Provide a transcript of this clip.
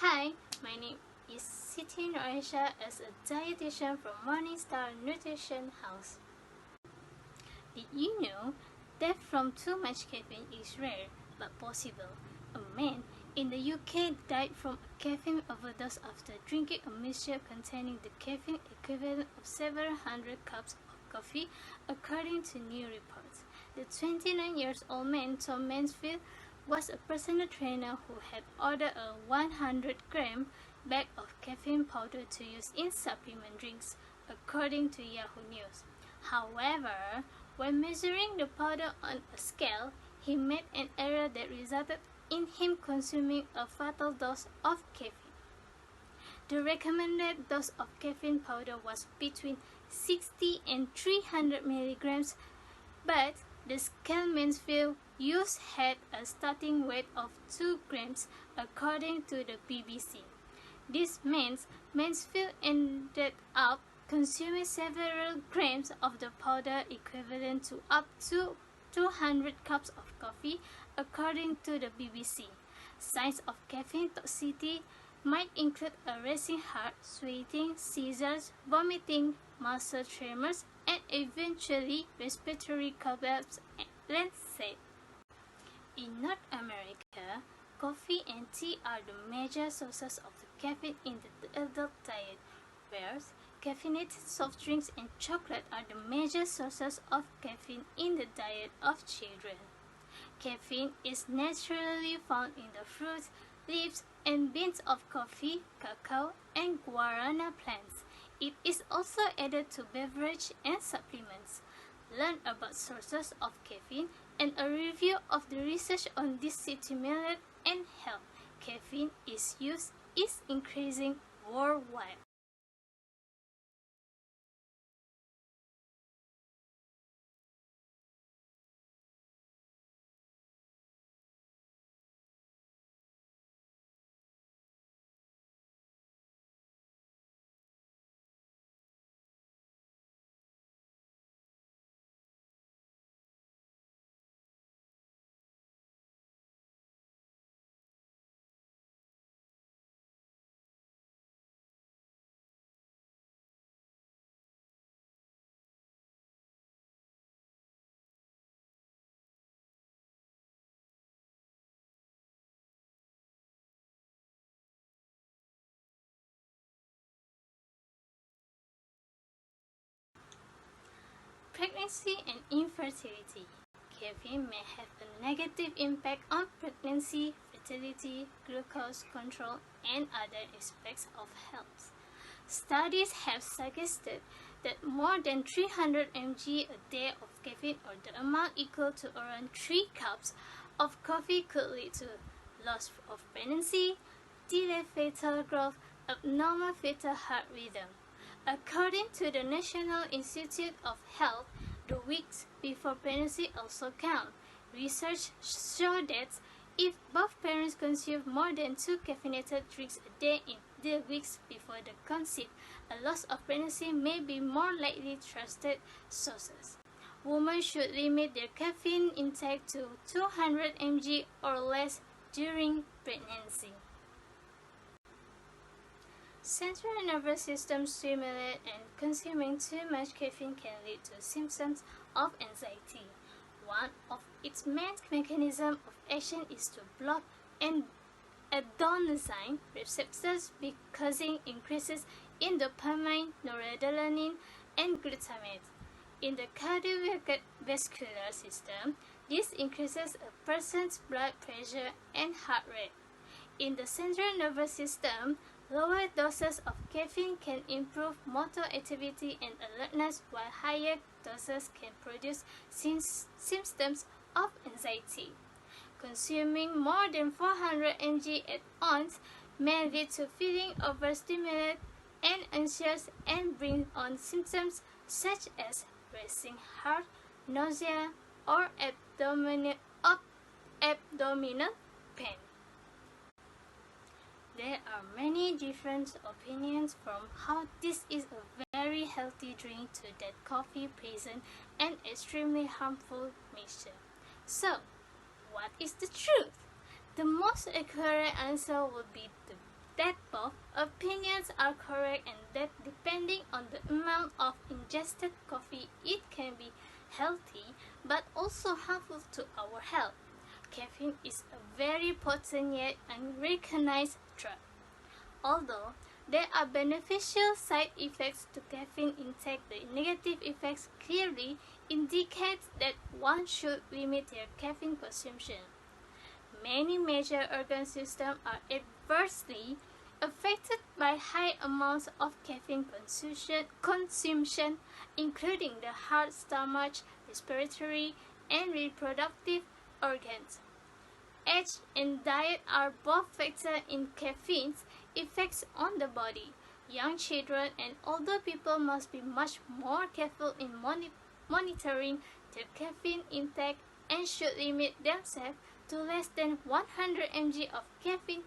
Hi, my name is Aisyah as a dietitian from Morningstar Nutrition House. Did you know death from too much caffeine is rare but possible? A man in the UK died from a caffeine overdose after drinking a mixture containing the caffeine equivalent of several hundred cups of coffee, according to new reports. The 29-year-old man, Tom Mansfield, was a personal trainer who had ordered a 100-gram bag of caffeine powder to use in supplement drinks, according to Yahoo News. However, when measuring the powder on a scale, he made an error that resulted in him consuming a fatal dose of caffeine. The recommended dose of caffeine powder was between 60 and 300 milligrams, but the scale Mansfield used had a starting weight of 2 grams, according to the BBC. This means Mansfield ended up consuming several grams of the powder, equivalent to up to 200 cups of coffee, according to the BBC. Signs of caffeine toxicity might include a racing heart, sweating, seizures, vomiting, muscle tremors, and eventually respiratory collapse, Lance said. In North America, coffee and tea are the major sources of the caffeine in the adult diet, whereas caffeinated soft drinks and chocolate are the major sources of caffeine in the diet of children. Caffeine is naturally found in the fruits, leaves, and beans of coffee, cacao, and guarana plants. It is also added to beverages and supplements. Learn about sources of caffeine and a review of the research on this stimulant and health. Caffeine is increasing worldwide. Pregnancy and infertility. Caffeine may have a negative impact on pregnancy, fertility, glucose control, and other aspects of health. Studies have suggested that more than 300 mg a day of caffeine, or the amount equal to around 3 cups of coffee, could lead to loss of pregnancy, delayed fetal growth, abnormal fetal heart rhythm. According to the National Institute of Health, the weeks before pregnancy also count. Research showed that if both parents consume more than 2 caffeinated drinks a day in the weeks before the conceive, a loss of pregnancy may be more likely trusted sources. Women should limit their caffeine intake to 200 mg or less during pregnancy. Central nervous system stimulate and consuming too much caffeine can lead to symptoms of anxiety. One of its main mechanisms of action is to block adenosine receptors, causing increases in dopamine, noradrenaline, and glutamate. In the cardiovascular system, this increases a person's blood pressure and heart rate. In the central nervous system, lower doses of caffeine can improve motor activity and alertness, while higher doses can produce symptoms of anxiety. Consuming more than 400 mg at once may lead to feeling overstimulated and anxious and bring on symptoms such as racing heart, nausea, or abdominal pain. There are many different opinions from how this is a very healthy drink to that coffee presents an extremely harmful mixture. So, what is the truth? The most accurate answer would be that both opinions are correct and that depending on the amount of ingested coffee, it can be healthy but also harmful to our health. Caffeine is a very potent yet unrecognized drug. Although there are beneficial side effects to caffeine intake, the negative effects clearly indicate that one should limit their caffeine consumption. Many major organ systems are adversely affected by high amounts of caffeine consumption, including the heart, stomach, respiratory, and reproductive organs. Age and diet are both factors in caffeine's effects on the body. Young children and older people must be much more careful in monitoring their caffeine intake and should limit themselves to less than 100 mg of caffeine